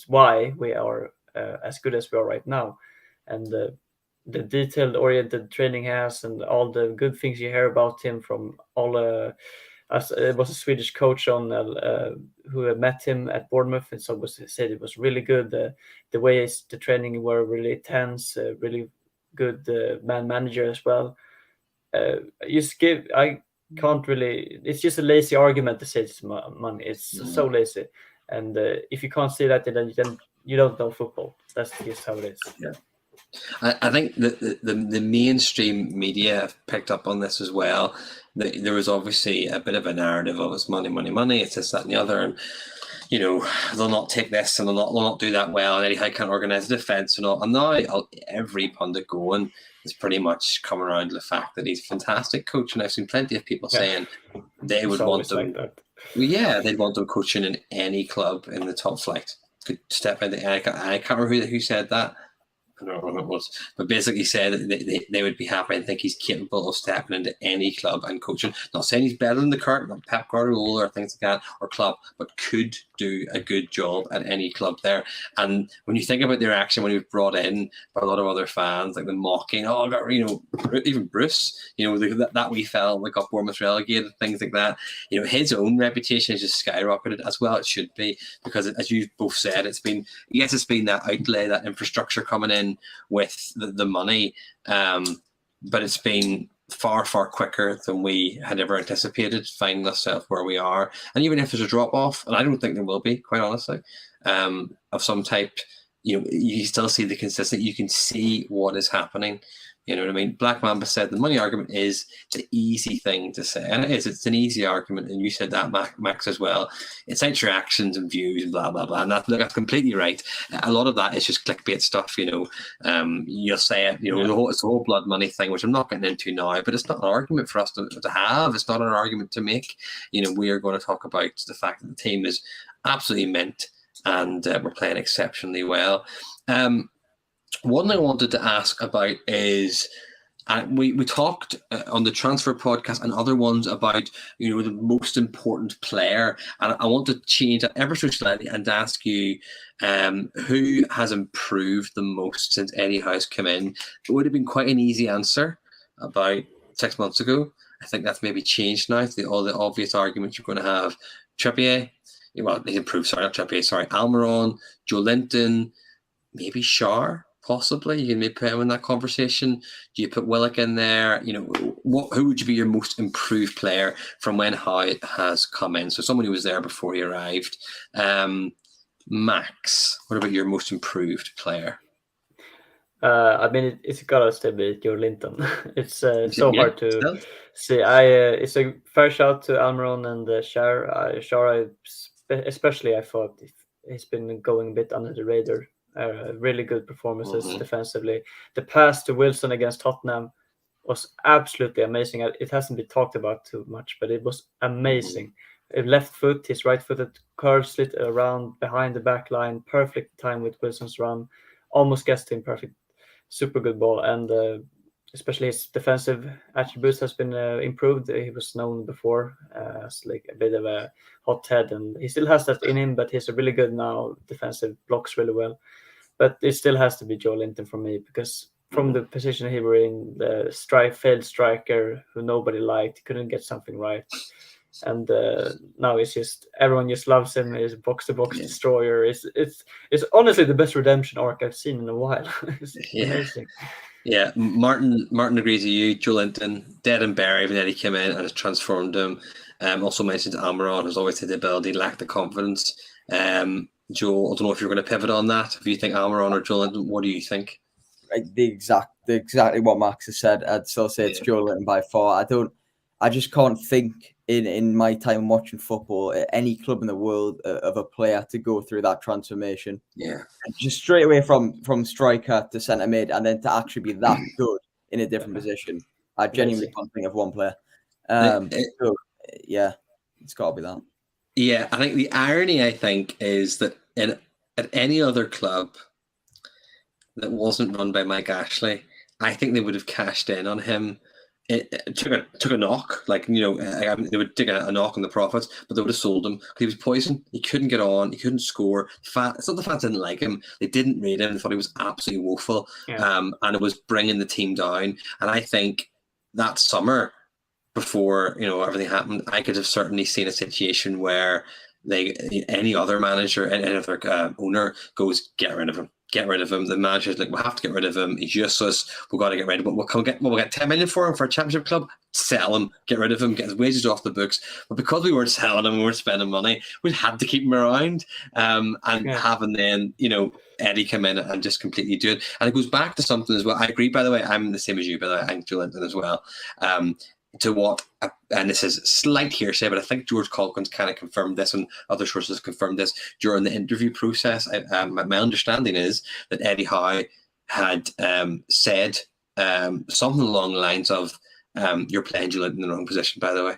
why we are as good as we are right now. And the detailed-oriented training has, and all the good things you hear about him from all. It was a Swedish coach who had met him at Bournemouth, and said it was really good. The way the training were really tense, really good man manager as well. Can't really. It's just a lazy argument to say it's money. It's so lazy, and if you can't see that, then you don't know football. That's just how it is. Yeah. I think the mainstream media have picked up on this as well. There was obviously a bit of a narrative of it's money, it's this, that, and the other, and they'll not take this and they'll not do that well, and Eddie Howe can't organise a defence and all. And now every pundit going is pretty much coming around to the fact that he's a fantastic coach, and I've seen plenty of people saying they would want him. Like they'd want him coaching in any club in the top flight. Could step in. I can't remember who said that. I don't know who it was, but basically said that they would be happy and think he's capable of stepping into any club and coaching. Not saying he's better than the current, not Pep Guardiola or things like that, or club, but could do a good job at any club there. And when you think about the reaction when he was brought in by a lot of other fans, like the mocking, even Bruce, that we fell, like got Bournemouth relegated, things like that. His own reputation has just skyrocketed, as well it should be, because as you both said, it's been that outlay, that infrastructure coming in with the money, but it's been far quicker than we had ever anticipated, finding ourselves where we are. And even if there's a drop off, and I don't think there will be, quite honestly, of some type, you still see the consistency. You can see what is happening. You know what I mean? Black Mamba said the money argument is the easy thing to say. And it is. It's an easy argument. And you said that, Max, as well. It's out your actions and views and blah, blah, blah. And that's completely right. A lot of that is just clickbait stuff, You'll say it, it's the whole blood money thing, which I'm not getting into now, but it's not an argument for us to have. It's not an argument to make. We are going to talk about the fact that the team is absolutely mint and we're playing exceptionally well. One thing I wanted to ask about is, we talked on the transfer podcast and other ones about, the most important player. And I want to change that ever so slightly and ask you who has improved the most since Eddie Howe's come in. It would have been quite an easy answer about 6 months ago. I think that's maybe changed now. All the obvious arguments you're going to have. Trippier, he's improved, Almiron, Joe Linton, maybe Schär. Possibly, you can maybe put him in that conversation. Do you put Willock in there? Who would you be your most improved player from when Howe has come in? So someone who was there before he arrived. Max, what about your most improved player? It's gotta still be Joe Linton. It's so hard to see. It's a fair shout to Almiron and Schär. Schär, especially, I thought he's been going a bit under the radar. Really good performances defensively. The pass to Wilson against Tottenham was absolutely amazing. It hasn't been talked about too much, but it was amazing. Left foot, his right footed curve slit around behind the back line, perfect time with Wilson's run, almost gets to him perfect, super good ball, and especially his defensive attributes has been improved. He was known before as like a bit of a hothead, and he still has that in him, but he's a really good now defensive, blocks really well. But it still has to be Joe Linton for me, because from the position he were in, the failed striker who nobody liked, couldn't get something right. And now it's just everyone just loves him. He's box-to-box destroyer. It's honestly the best redemption arc I've seen in a while. It's amazing. Yeah, Martin agrees with you. Joe Linton, dead and buried when Eddie came in and has transformed him. Also mentioned Almiron, who's always had the ability, lacked the confidence. Joe, I don't know if you're going to pivot on that. If you think Almiron or Joe Linton, what do you think? Exactly what Max has said. I'd still say it's Joe Linton by far. I just can't think in my time watching football at any club in the world of a player to go through that transformation. Yeah, just straight away from striker to centre mid, and then to actually be that good in a different position. I genuinely can't think of one player. So, yeah, it's got to be that. Yeah, I think the irony, is that at any other club that wasn't run by Mike Ashley, I think they would have cashed in on him. It took a knock, they would take a knock on the profits, but they would have sold him because he was poison. He couldn't get on, he couldn't score. It's not the fans didn't like him; they didn't rate him. They thought he was absolutely woeful, and it was bringing the team down. And I think that summer, before everything happened, I could have certainly seen a situation where any other manager, any other owner goes, get rid of him. Get rid of him. The manager's like, we'll have to get rid of him. He's useless. We've got to get rid of him. We'll get 10 million for him for a championship club. Sell him. Get rid of him. Get his wages off the books. But because we weren't selling him, we weren't spending money, we had to keep him around. Having then Eddie come in and just completely do it. And it goes back to something as well. I agree. By the way, I'm the same as you. By the way, I think Joe Linton as well. To what, and this is slight hearsay, but I think George Calkins kind of confirmed this, and other sources confirmed this during the interview process. My understanding is that Eddie Howe had said something along the lines of, "You're playing Joe Linton in the wrong position." By the way,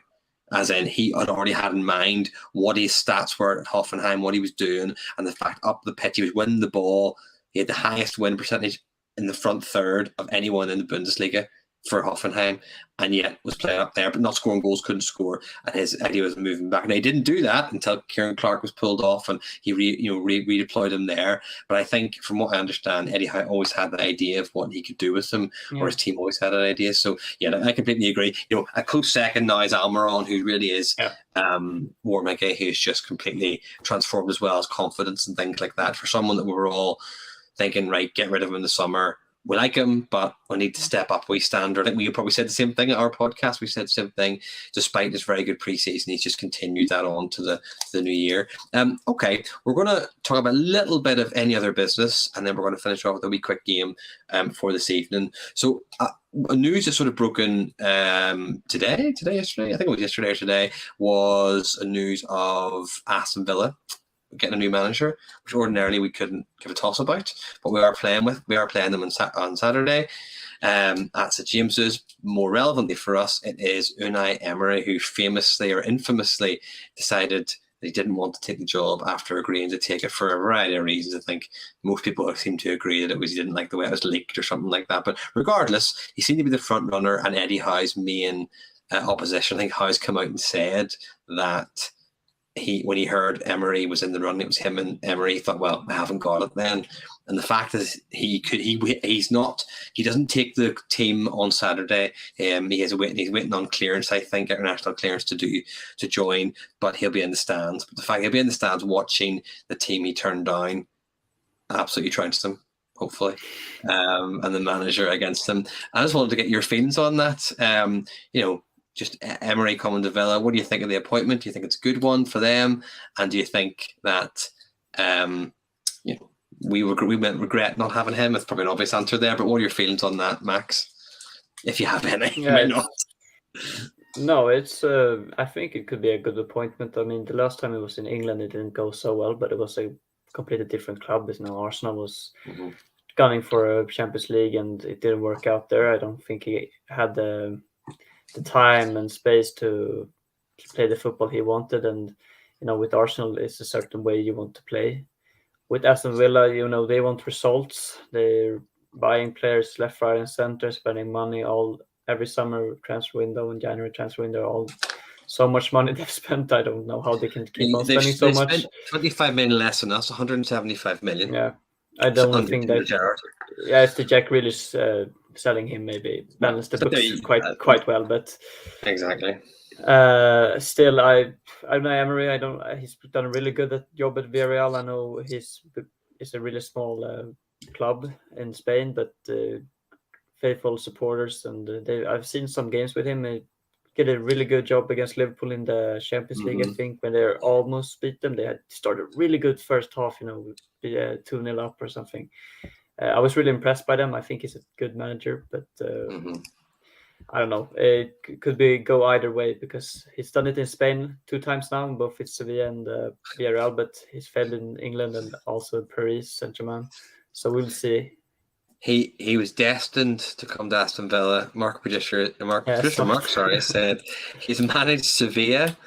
as in he had already had in mind what his stats were at Hoffenheim, what he was doing, and the fact up the pitch he was winning the ball. He had the highest win percentage in the front third of anyone in the Bundesliga for Hoffenheim, and yet was playing up there, but not scoring goals, couldn't score, and his idea was moving back. Now, he didn't do that until Kieran Clark was pulled off, and he redeployed him there. But I think, from what I understand, Eddie Howe always had the idea of what he could do with him, or his team always had an idea. So, yeah, I completely agree. A close second now is Almiron, who really is Warren McGahey, who's just completely transformed as well as confidence and things like that. For someone that we were all thinking, right, get rid of him in the summer. We like him, but we need to step up. We standard. I think we probably said the same thing at our podcast. We said the same thing. Despite this very good preseason, he's just continued that on to the new year. Okay, we're going to talk about a little bit of any other business, and then we're going to finish off with a wee quick game for this evening. So, news is sort of broken yesterday. I think it was yesterday or today. Was a news of Aston Villa getting a new manager, which ordinarily we couldn't give a toss about, but we are playing them on Saturday at St James's. More relevantly for us, it is Unai Emery, who famously or infamously decided that he didn't want to take the job after agreeing to take it for a variety of reasons. I think most people seem to agree that it was he didn't like the way it was leaked or something like that. But regardless, he seemed to be the front runner and Eddie Howe's main opposition. I think Howe's come out and said that when he heard Emery was in the run, it was him and Emery. He thought, well, I haven't got it then. And the fact is, he doesn't take the team on Saturday. He's waiting on clearance, I think, international clearance to join, but he'll be in the stands. But the fact he'll be in the stands watching the team he turned down absolutely trounced him, hopefully, and the manager against him. I just wanted to get your feelings on that. Just Emery coming to Villa. What do you think of the appointment? Do you think it's a good one for them? And do you think that we might regret not having him? It's probably an obvious answer there, but what are your feelings on that, Max? If you have any, you might not. No, it's. I think it could be a good appointment. I mean, the last time it was in England, it didn't go so well, but it was a completely different club. You know, Arsenal was gunning for a Champions League, and it didn't work out there. I don't think he had the time and space to play the football he wanted. And with Arsenal, it's a certain way you want to play. With Aston Villa, they want results. They're buying players left, right, and center, spending money every summer transfer window and January transfer window. So much money they've spent. I don't know how they can keep on spending so much. Spent 25 million less than us, 175 million. Yeah, I don't think that. Yeah, if the Jack Grealish selling him maybe balanced the books quite well, but exactly. Still, I know Emery. He's done a really good job at Villarreal. I know it's a really small club in Spain, but faithful supporters, and I've seen some games with him. He did a really good job against Liverpool in the Champions League. I think when they almost beat them, they had started really good first half. 2-0 up or something. I was really impressed by them. I think he's a good manager, but I don't know. It could go either way because he's done it in Spain 2 times now, both with Sevilla and Villarreal, but he's failed in England and also Paris Saint-Germain. So we'll see. He was destined to come to Aston Villa. Mark said he's managed Sevilla,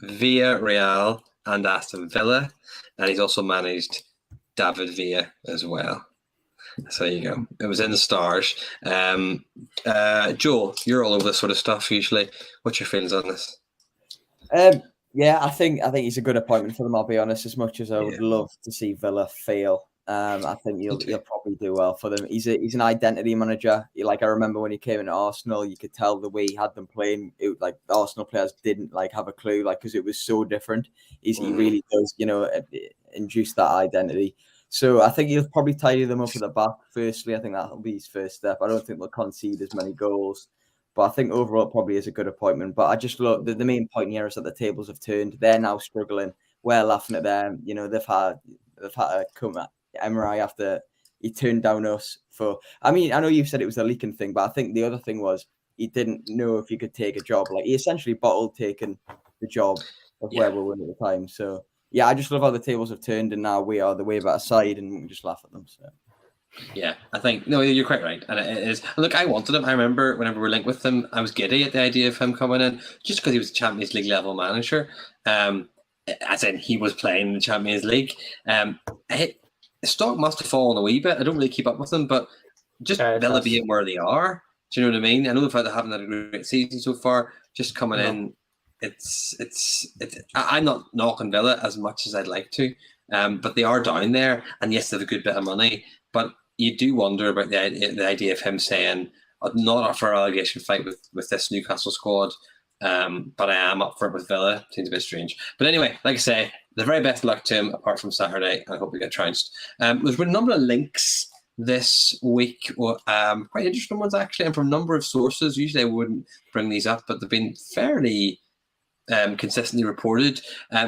Villarreal, and Aston Villa, and he's also managed David Villa as well. So there you go. It was in the stars. Joel, you're all over this sort of stuff usually. What's your feelings on this? Yeah, I think he's a good appointment for them. I'll be honest. As much as I would love to see Villa fail, I think he'll probably do well for them. He's an identity manager. I remember when he came into Arsenal, you could tell the way he had them playing. The Arsenal players didn't have a clue, because it was so different. He really does, induce that identity. So I think he'll probably tidy them up at the back. Firstly, I think that'll be his first step. I don't think they'll concede as many goals, but I think overall it probably is a good appointment. But I just look, the main point here is that the tables have turned. They're now struggling. We're laughing at them. They've had to come at Emery after he turned down us for. I mean, I know you said it was a leaking thing, but I think the other thing was he didn't know if he could take a job. He essentially bottled taking the job of where we were at the time. So. Yeah, I just love how the tables have turned, and now we are the way better side, and we just laugh at them. So, yeah, I think you're quite right, and it is. Look, I wanted him. I remember whenever we were linked with him, I was giddy at the idea of him coming in, just because he was a Champions League level manager. As in, he was playing the Champions League. The stock must have fallen a wee bit. I don't really keep up with them, but just Villa being where they are. Do you know what I mean? I know the fact they haven't had a great season so far. Just coming in. It's I'm not knocking Villa as much as I'd like to, but they are down there, and yes, they have a good bit of money. But you do wonder about the idea of him saying, "I'm not up for a relegation fight with this Newcastle squad, but I am up for it with Villa." Seems a bit strange, but anyway, like I say, the very best of luck to him. Apart from Saturday, I hope we get trounced. There's been a number of links this week, quite interesting ones actually, and from a number of sources. Usually, I wouldn't bring these up, but they've been fairly. Consistently reported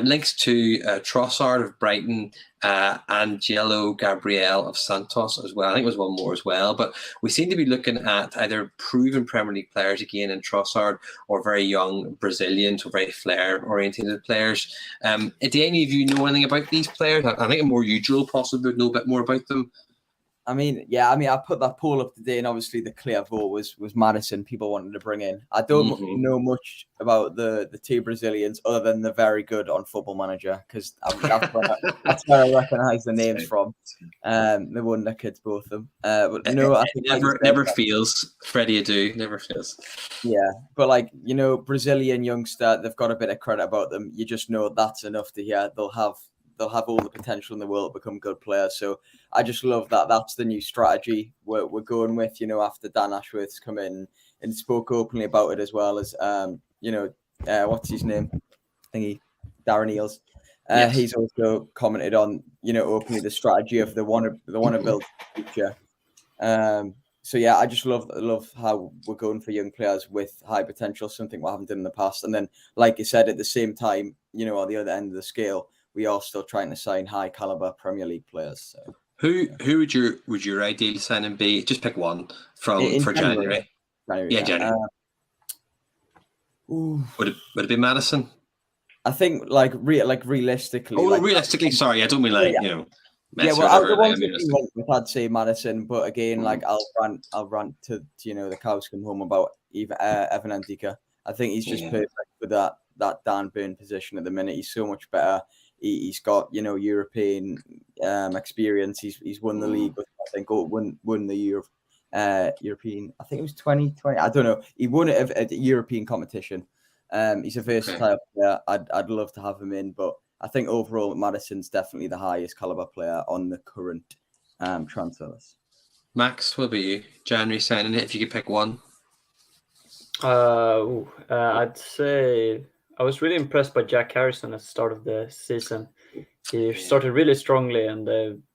links to Trossard of Brighton, Angelo Gabriel of Santos as well. I think there was one more as well, but we seem to be looking at either proven Premier League players again in Trossard, or very young Brazilians or very flair-oriented players. Do any of you know anything about these players? I think a more usual possibly would know a bit more about them. I put that poll up today, and obviously the clear vote was Maddison. People wanted to bring in. I don't know much about the 2 Brazilians other than they're very good on Football Manager, because that's where I recognise the names from. They won their kids, both of them. But no, I think never fails. Freddie Adu never fails. Yeah, but Brazilian youngster, they've got a bit of credit about them. You just know that's enough to hear they'll have all the potential in the world to become good players. So I just love that. That's the new strategy we're going with, after Dan Ashworth's come in and spoke openly about it, as well as, what's his name? Darren Eales. Yes. He's also commented on, openly the strategy of they want to build the future. So yeah, I just love how we're going for young players with high potential, something we haven't done in the past. And then, like you said, at the same time, on the other end of the scale, we are still trying to sign high caliber Premier League players. So. Who would your ideal signing be? Just pick one for January. January. Would it be Maddison? I think realistically. Oh, like, realistically, sorry, I don't mean like yeah, Messi well, or out whatever, the like, ones I that mean, we went with, I'd say Madison, but again, like I'll rant to the cows come home about Evan Ndika. I think he's just perfect for that Dan Burn position at the minute. He's so much better. He's got European experience. He's won the league. I think won the European. I think it was 2020. I don't know. He won it at a European competition. He's a versatile player. I'd love to have him in, but I think overall Madison's definitely the highest caliber player on the current transfer list. Max, what about you? January signing it, if you could pick one. I'd say I was really impressed by Jack Harrison at the start of the season. He started really strongly and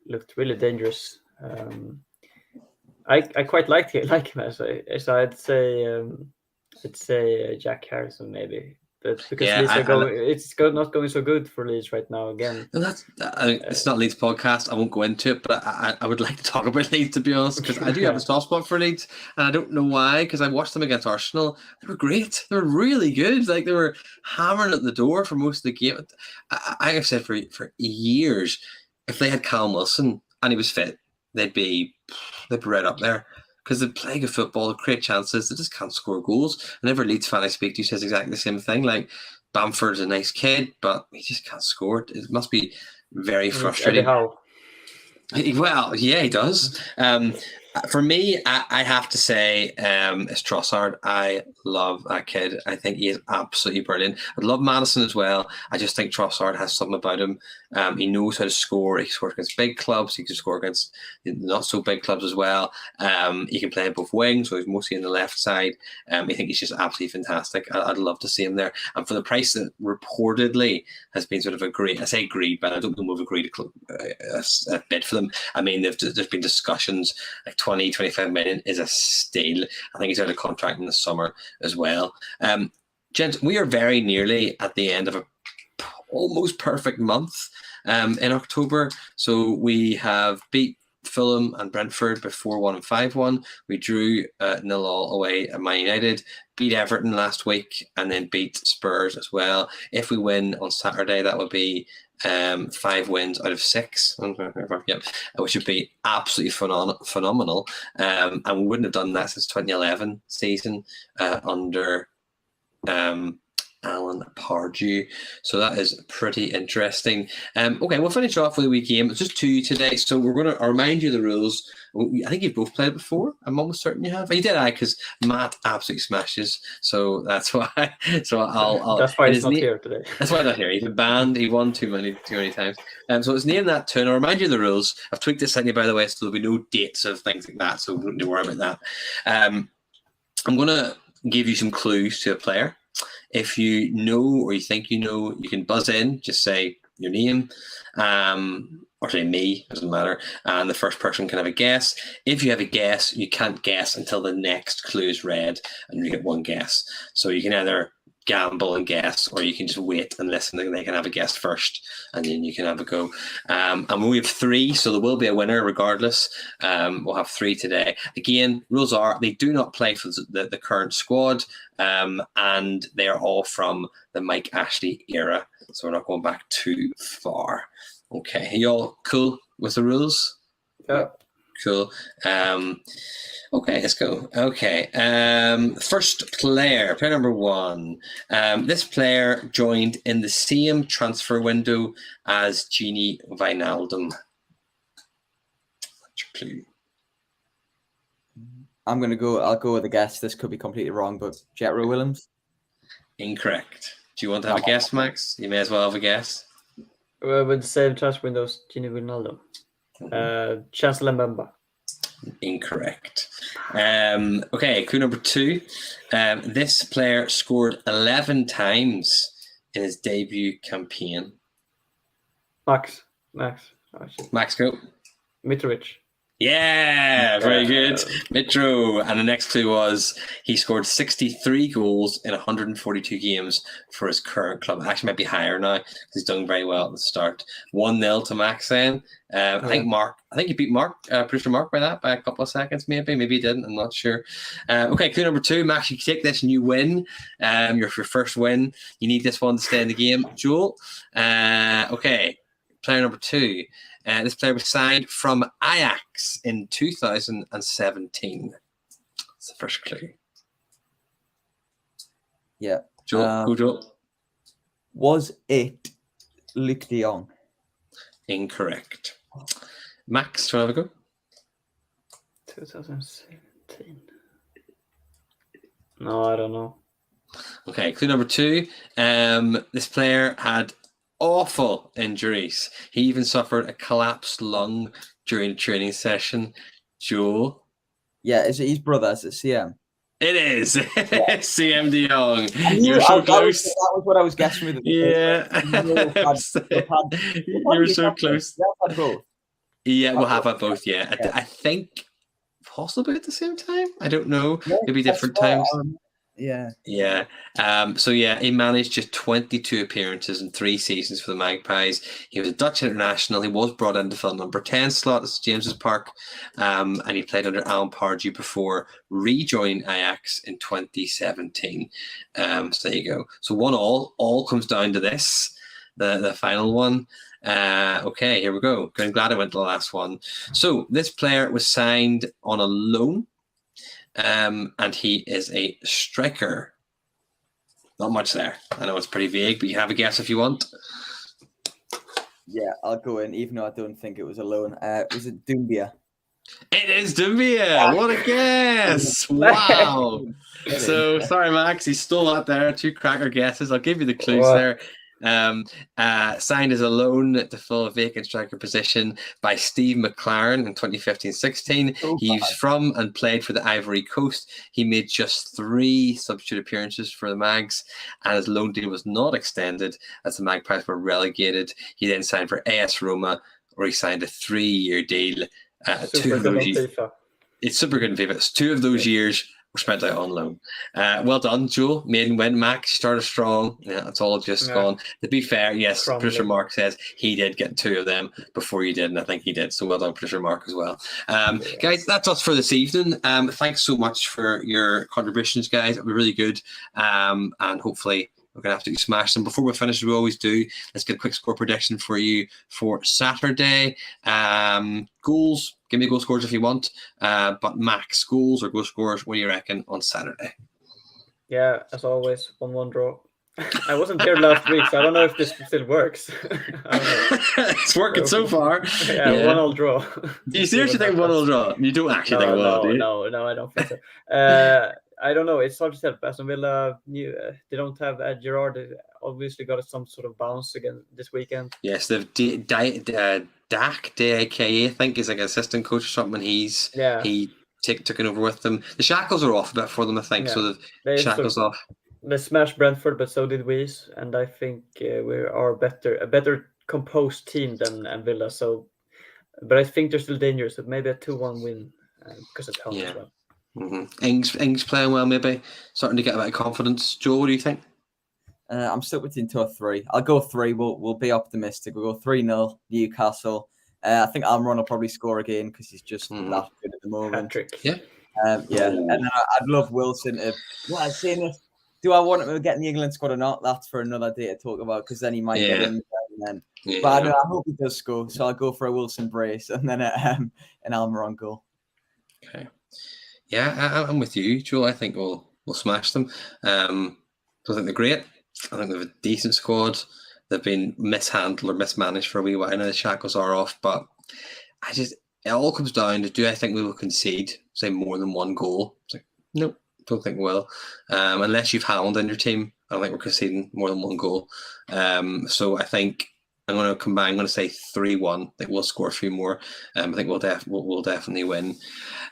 looked really dangerous. I quite like him. So I'd say Jack Harrison maybe. But because Leeds not going so good for Leeds right now again. And it's not Leeds podcast. I won't go into it, but I would like to talk about Leeds, to be honest, because I do have a soft spot for Leeds, and I don't know why. Because I watched them against Arsenal. They were great. They were really good. Like, they were hammering at the door for most of the game. I have said for years, if they had Callum Wilson and he was fit, they'd be right up there. Because they play good football, they create chances, they just can't score goals. And every Leeds fan I speak to says exactly the same thing. Like, Bamford's a nice kid, but he just can't score. It must be very frustrating. Howe. Well, yeah, he does. For me, I have to say it's Trossard. I love that kid. I think he is absolutely brilliant. I love Madison as well. I just think Trossard has something about him. He knows how to score. He scores against big clubs. He can score against not so big clubs as well. He can play both wings, so he's mostly on the left side. I think he's just absolutely fantastic. I'd love to see him there. And for the price that reportedly has been sort of agreed, I say agreed, but I don't know if we've agreed a bid for them. I mean, there's been discussions like 20-25 million is a steal. I think he's out of contract in the summer as well. Gents, we are very nearly at the end of a almost perfect month in October. So we have beat Fulham and Brentford by 4-1 and 5-1. We drew 0-0 away at Man United, beat Everton last week, and then beat Spurs as well. If we win on Saturday, that would be 5 wins out of 6, yep, which would be absolutely phenomenal. And we wouldn't have done that since 2011 season under Alan Pardew. So that is pretty interesting. Okay, we'll finish off with a wee game. It's just 2 today, so we're going to remind you of the rules. I think you've both played it before. I'm almost certain you have. You did, because Matt absolutely smashes. So that's why. So I'll. That's why he's not here today. That's why I'm not here. He's been banned. He won too many times. So it's named that tune. I'll remind you of the rules. I've tweaked it slightly, by the way, so there'll be no dates of things like that. So don't worry about that. I'm going to give you some clues to a player. If you know or you think you know, you can buzz in, just say your name, or say me, doesn't matter, and the first person can have a guess. If you have a guess, you can't guess until the next clue is read, and you get one guess. So you can either gamble and guess, or you can just wait and listen, and they can have a guess first, and then you can have a go. And we have 3, so there will be a winner regardless. We'll have 3 today. Again, rules are they do not play for the current squad, and they are all from the Mike Ashley era, so we're not going back too far. Okay, are you all cool with the rules? Yeah. Cool. Okay, let's go. Okay. First player number 1. This player joined in the same transfer window as Gini Wijnaldum. That's your clue. I'll go with a guess. This could be completely wrong, but Jetro Willems? Incorrect. Do you want to have a guess, Max? You may as well have a guess. With the same transfer windows, Gini Wijnaldum. Chancellor Mbemba. Incorrect. Okay, clue number 2. This player scored 11 times in his debut campaign. Max. Max, go. Mitrovic. Yeah, very good. Mitro. And the next clue was he scored 63 goals in 142 games for his current club. Actually, might be higher now because he's done very well at the start. 1-0 to Max then. I think you beat producer Mark by a couple of seconds, maybe. Maybe he didn't. I'm not sure. Okay, clue number 2. Max, you take this and you win. Your first win. You need this one to stay in the game. Joel. Okay, player number 2. This player was signed from Ajax in 2017. That's the first clue. Yeah. Joel, go Joel. Was it Luc de Jong? Incorrect. Max, do you want to have a go? 2017. No, I don't know. Okay, clue number 2. This player had awful injuries. He even suffered a collapsed lung during a training session. Joel? Yeah, is it his brother? Is it CM? It is. CM de Jong. You're so close. That was what I was guessing with. Yeah. You were so close. Yeah, we'll have that both, yeah. I think possibly at the same time. I don't know. Maybe different times. Yeah. Yeah. So he managed just 22 appearances in 3 seasons for the Magpies. He was a Dutch international. He was brought in to fill number 10 slot at St James's Park. And he played under Alan Pardew before rejoining Ajax in 2017. So there you go. So 1-1. All comes down to this, the final one. Okay, here we go. I'm glad I went to the last one. So this player was signed on a loan. And he is a striker. Not much there. I know it's pretty vague, but you have a guess if you want. Yeah, I'll go in, even though I don't think it was a loan. Was it Doumbia? It is Doumbia. What a guess! Wow. So sorry, Max. He's still out there. 2 cracker guesses. I'll give you the clues there. Signed as a loan to fill a vacant striker position by Steve McLaren in 2015-16. He's from and played for the Ivory Coast. He made just 3 substitute appearances for the Mags, and his loan deal was not extended as the Magpies were relegated. He then signed for AS Roma, where he signed a 3-year deal. 2 of those years. It's super good in FIFA. 2 of those years were spent out on loan. Well done, Joel. Maiden win. Max, you started strong. Yeah, it's all just gone. To be fair, yes, producer Mark says he did get 2 of them before you did, and I think he did. So well done, producer Mark, as well. Guys, that's us for this evening. Thanks so much for your contributions, guys. It was really good. And hopefully we're going to absolutely smash them. Before we finish, as we always do, let's get a quick score prediction for you for Saturday. Goals. Give me goal scores if you want. But Max, goals or goal scores, what do you reckon on Saturday? Yeah, as always, 1-1 draw. I wasn't here last week, so I don't know if this still works. I don't know. It's working so far. Yeah, 1-1 draw. Do you seriously think 1-1 draw? You don't actually think 1-1, do you? No, I don't think so. I don't know. It's hard to tell. Aston Villa, they don't have Gerrard. They obviously got some sort of bounce again this weekend. Yes, they've Dak, D-A-K-E, I think, is like an assistant coach or something. He took it over with them. The shackles are off a bit for them, I think. Yeah. So the shackles off. They smashed Brentford, but so did we. And I think we are a better composed team than Villa. So, but I think they're still dangerous. So maybe a 2-1 win because it's home as well. Mm-hmm. Ings playing well, maybe starting to get a bit of confidence. Joe, what do you think? I'm stuck between 2 or 3. I'll go 3. We'll be optimistic. We'll go 3-0 Newcastle. I think Almiron will probably score again because he's just that good at the moment. Hat-trick. Yeah. And then I'd love Wilson to. Yeah, saying this. Do I want him to get in the England squad or not? That's for another day to talk about because then he might get in. But I hope he does score. So I'll go for a Wilson brace and then an Almiron goal. Okay. Yeah, I'm with you, Joel. I think we'll smash them. I think they're great. I think they have a decent squad. They've been mishandled or mismanaged for a wee while. I know the shackles are off, but it all comes down to, do I think we will concede, say, more than 1 goal? It's like, nope, don't think we will. Unless you've Haaland in your team, I don't think we're conceding more than 1 goal. So I think I'm going to combine. I'm going to say 3-1. I think we'll score a few more. I think we'll definitely win.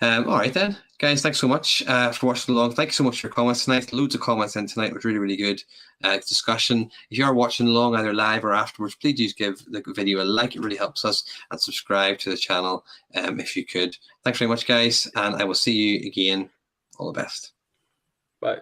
All right then, guys. Thanks so much for watching along. Thank you so much for your comments tonight. Loads of comments in tonight. It was really, really good discussion. If you are watching along either live or afterwards, please do give the video a like. It really helps us, and subscribe to the channel if you could. Thanks very much, guys, and I will see you again. All the best. Bye.